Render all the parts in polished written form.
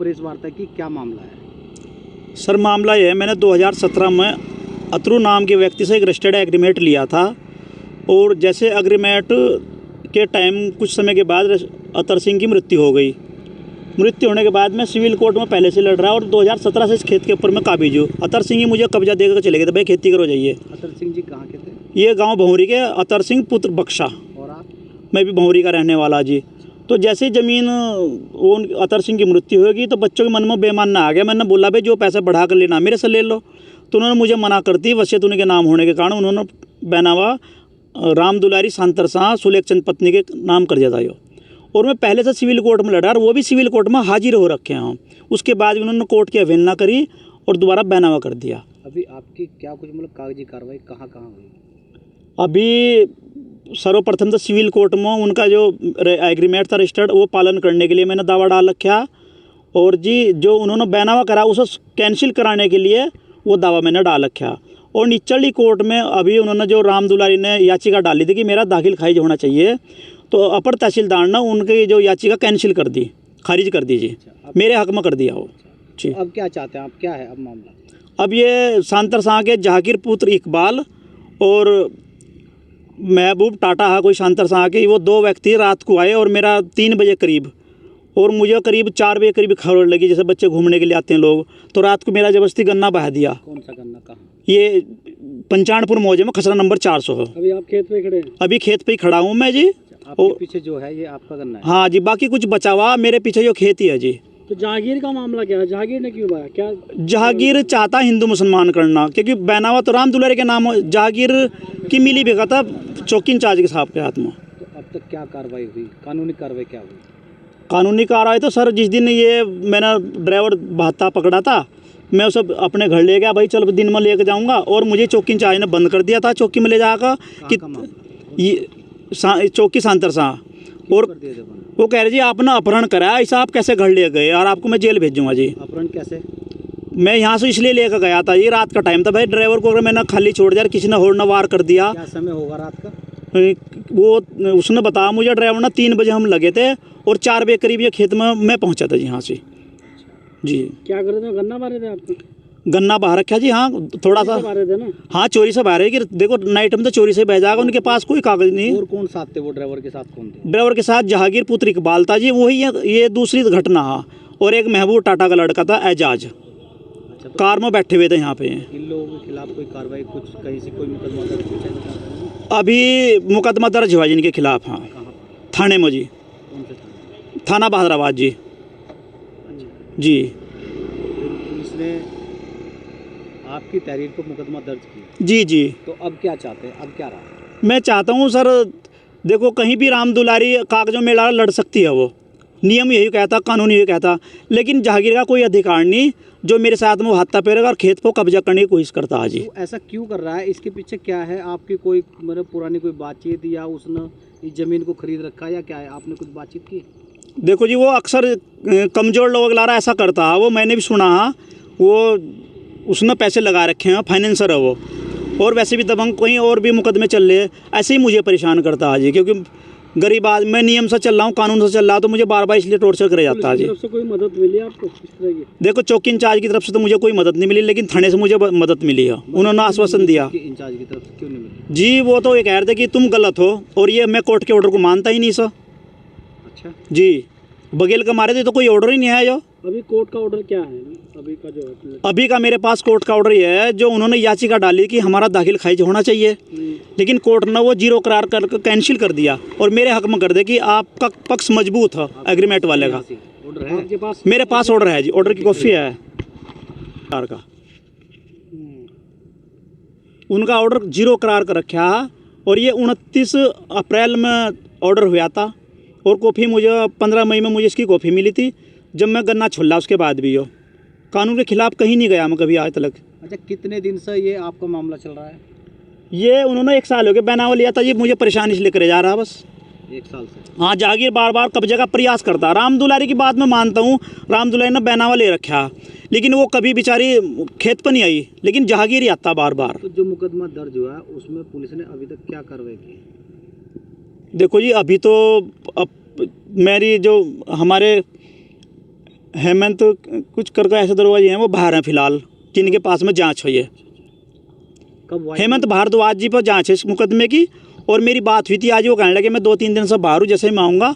Press वार्ता की, क्या मामला है? सर मामला यह है, मैंने 2017 में अतरू नाम के व्यक्ति से एक रजिस्टर्ड एग्रीमेंट लिया था और जैसे एग्रीमेंट के टाइम कुछ समय के बाद अतर सिंह की मृत्यु हो गई। मृत्यु होने के बाद मैं सिविल कोर्ट में पहले से लड़ रहा और 2017 से इस खेत के ऊपर मैं काबिज हूँ। अतर सिंह ही मुझे कब्जा देकर चले गए थे, भाई खेती करो जाइए। अतर सिंह जी कहाँ के थे? ये गांव भौरी के अतर सिंह पुत्र बख्शा। और आप? मैं भी भौरी का रहने वाला जी। तो जैसे ज़मीन वो अतर सिंह की मृत्यु होगी तो बच्चों के मन में बेमान आ गया। मैंने बोला भाई जो पैसा बढ़ा कर लेना मेरे से ले लो, तो उन्होंने मुझे मना कर दी। वसीयत उनके नाम होने के कारण उन्होंने बैनावा राम दुलारी सांतर शाह सुलेख चंद पत्नी के नाम कर दिया था यो। और मैं पहले से सिविल कोर्ट में लड़ा और वो भी सिविल कोर्ट में हाजिर हो रखे हैं। उसके बाद भी उन्होंने कोर्ट की अवहेलना करी और दोबारा बैनावा कर दिया। अभी आपकी क्या कुछ मतलब कागजी कार्रवाई कहाँ कहाँ हुई? अभी सर्वप्रथम तो सिविल कोर्ट में उनका जो एग्रीमेंट था रजिस्टर्ड वो पालन करने के लिए मैंने दावा डाल रखा। और जी जो उन्होंने बैनावा करा उसे कैंसिल कराने के लिए वो दावा मैंने डाल रखा। और निचली कोर्ट में अभी उन्होंने जो राम दुलारी ने याचिका डाली थी कि मेरा दाखिल खारिज होना चाहिए, तो अपर तहसीलदार ने उनकी जो याचिका कैंसिल कर दी, खारिज कर दी जी। मेरे हक में कर दिया वो जी। अब क्या चाहते हैं आप, क्या है अब मामला? अब ये सांतर शाह के जहांगीर पुत्र इकबाल और महबूब टाटा है कोई सांतर शाह के, वो दो व्यक्ति रात को आए और मेरा 3 बजे करीब और मुझे करीब 4 बजे करीब खबर लगी, जैसे बच्चे घूमने के लिए आते हैं लोग, तो रात को मेरा जबरदस्ती गन्ना बहा दिया। कौन सा गन्ना, कहाँ? ये पंचानपुर मौजे में खसरा नंबर 400 है। अभी आप खेत पे खड़े हैं? अभी खेत पे ही खड़ा हूँ मैं जी। आपके पीछे जो है ये आपका गन्ना है? हाँ जी, बाकी कुछ बचा हुआ मेरे पीछे जो खेती है जी। तो जहांगीर का मामला क्या है? जहांगीर ने क्यों बाया? क्या जहांगीर चाहता हिंदू मुसलमान करना, क्योंकि बैनावा तो राम दुलारी के नाम, जहांगीर की मिली भगत था चौकी इंचार्ज के साहब के हाथ में। तो अब तक क्या कार्रवाई हुई, कानूनी कार्रवाई क्या हुई? कानूनी कार्रवाई तो सर जिस दिन ये मैंने ड्राइवर भाता पकड़ा था, मैं उसे अपने घर ले गया, भाई चल दिन में लेके जाऊंगा, और मुझे चौकी इंचार्ज ने बंद कर दिया था चौकी में ले जाकर कि ये चौकी सांतर शाह। और वो कह रहे जी आपने अपहरण कराया, ऐसा आप कैसे घर ले गए और आपको मैं जेल भेजूंगा जी। अपहरण कैसे? मैं यहाँ से इसलिए लेकर गया था, ये रात का टाइम था भाई, ड्राइवर को अगर मैंने खाली छोड़ दिया, किसी ने होड़ न वार कर दिया। क्या समय होगा रात का? वो उसने बताया मुझे, ड्राइवर ने 3 बजे हम लगे थे और 4 बजे करीब ये खेत में मैं पहुँचा था जी यहाँ से जी। क्या कर रहे थे? गन्ना भर रहे थे आप? गन्ना बाहर रखा जी। हाँ थोड़ा सा रहे थे ना? हाँ चोरी से बाहर है कि देखो नाइट में तो चोरी से बह जाएगा, उनके पास कोई कागज नहीं। और कौन साथ थे वो ड्राइवर के साथ? कौन थे ड्राइवर के साथ? जहांगीर पुत्र इकबाल था जी, वही ये दूसरी घटना है। और एक महबूब टाटा का लड़का था एजाज। अच्छा, तो कार में बैठे हुए थे यहाँ पे। इन लोगों के खिलाफ कोई कार्रवाई, कुछ कहीं से कोई मुकदमा दर्ज है? अभी मुकदमा दर्ज हुआ जी इनके खिलाफ। हाँ थाने में जी। कौन से थाने? थाना बहादुराबाद जी। अच्छा, जी पुलिस ने आपकी तहरीर पर मुकदमा दर्ज किया? जी जी। तो अब क्या चाहते हैं, अब क्या रहा? मैं चाहता हूँ सर, देखो कहीं भी राम दुलारी कागजों में लड़ सकती है, वो नियम यही कहता, कानून यही कहता, लेकिन जहांगीर का कोई अधिकार नहीं जो मेरे साथ में वो हाथ पेरेगा और खेत को कब्जा करने की कोशिश करता है जी। तो ऐसा क्यों कर रहा है? इसके पीछे क्या है? आपकी कोई मतलब पुरानी कोई बातचीत, या उसने इस ज़मीन को खरीद रखा, या क्या है? आपने कुछ बातचीत की? देखो जी वो अक्सर कमज़ोर लोग लारा ऐसा करता है, वो मैंने भी सुना है। वो उसने पैसे लगा रखे हैं, फाइनेंसर है वो, और वैसे भी दबंग कहीं और भी मुकदमे चल रहे हैं, ऐसे ही मुझे परेशान करता है जी। क्योंकि गरीब आदमी, मैं नियम से चल रहा हूँ, कानून से चल रहा हूँ, तो मुझे बार बार इसलिए टॉर्चर करे जाता है जी। तरफ से कोई मदद मिली आपको इस तरह की? देखो चौकी इंचार्ज की तरफ से तो मुझे कोई मदद नहीं मिली, लेकिन थाने से मुझे मदद मिली है। उन्होंने आश्वासन दिया इंचार्ज की तरफ से क्यों नहीं मिली? जी। वो तो ये कह रहे थे कि तुम गलत हो, और ये मैं कोर्ट के ऑर्डर को मानता ही नहीं सर। अच्छा जी, बगेल का मारे थे तो कोई ऑर्डर ही नहीं है जो। अभी कोर्ट का ऑर्डर क्या है अभी का जो है? अभी का मेरे पास कोर्ट का ऑर्डर ये है, जो उन्होंने याचिका डाली कि हमारा दाखिल खारिज होना चाहिए, लेकिन कोर्ट ने वो 0 करार कर कैंसिल कर दिया और मेरे हक में कर दे कि आपका पक्ष मजबूत है एग्रीमेंट वाले का। ऑर्डर है आपके पास? मेरे पास ऑर्डर है जी, ऑर्डर की कॉपी है का। उनका ऑर्डर 0 करार कर रखा है, और ये 29 अप्रैल में ऑर्डर हुआ था, और कॉपी मुझे 15 मई में मुझे इसकी कॉपी मिली थी, जब मैं गन्ना छोड़ा उसके बाद भी। हो कानून के खिलाफ कहीं नहीं गया मैं कभी आज तक। अच्छा, कितने दिन से ये आपका मामला चल रहा है? ये उन्होंने 1 साल हो गया बैनावा लिया था जी, मुझे परेशानी इसलिए करे जा रहा है बस। 1 साल से? हाँ, जहांगीर बार बार कब्जे का प्रयास करता। राम दुलारी की बात मैं मानता हूँ, राम दुलारी ने बैनावा ले रखा, लेकिन वो कभी बेचारी खेत पर नहीं आई, लेकिन जहांगीर ही आता बार बार। तो जो मुकदमा दर्ज हुआ है उसमें पुलिस ने अभी तक क्या कार्रवाई की? देखो जी, अभी तो मेरी जो हमारे हेमंत कुछ करके ऐसे दरवाजे हैं वो बाहर हैं फिलहाल, जिनके पास में जांच हुई है। कब हुआ? हेमंत भारद्वाज जी पर जांच है इस मुकदमे की, और मेरी बात हुई थी आज, वो कहने लगे मैं 2-3 दिन से बाहर हूँ, जैसे ही मैं आऊँगा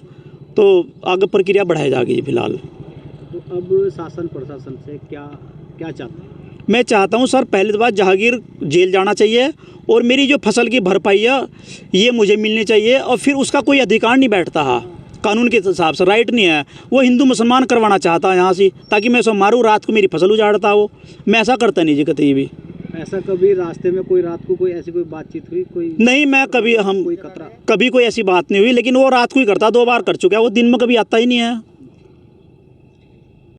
तो आगे प्रक्रिया बढ़ाई जाएगी जी फिलहाल। तो अब शासन प्रशासन से क्या क्या चाहते हैं? मैं चाहता हूँ सर, पहले तो बात जहांगीर जेल जाना चाहिए, और मेरी जो फसल की भरपाई है ये मुझे मिलनी चाहिए, और फिर उसका कोई अधिकार नहीं बैठता है कानून के हिसाब से, राइट नहीं है। वो हिंदू मुसलमान करवाना चाहता है यहाँ से, ताकि मैं उसको मारूँ, रात को मेरी फसल उजाड़ता हो। मैं ऐसा करता नहीं जी कतई भी। ऐसा कभी रास्ते में कोई रात को कोई ऐसी कोई बातचीत हुई? कोई नहीं, मैं कभी कोई खतरा? कभी कोई ऐसी बात नहीं हुई, लेकिन वो रात को ही करता, 2 बार कर चुका है, वो दिन में कभी आता ही नहीं है।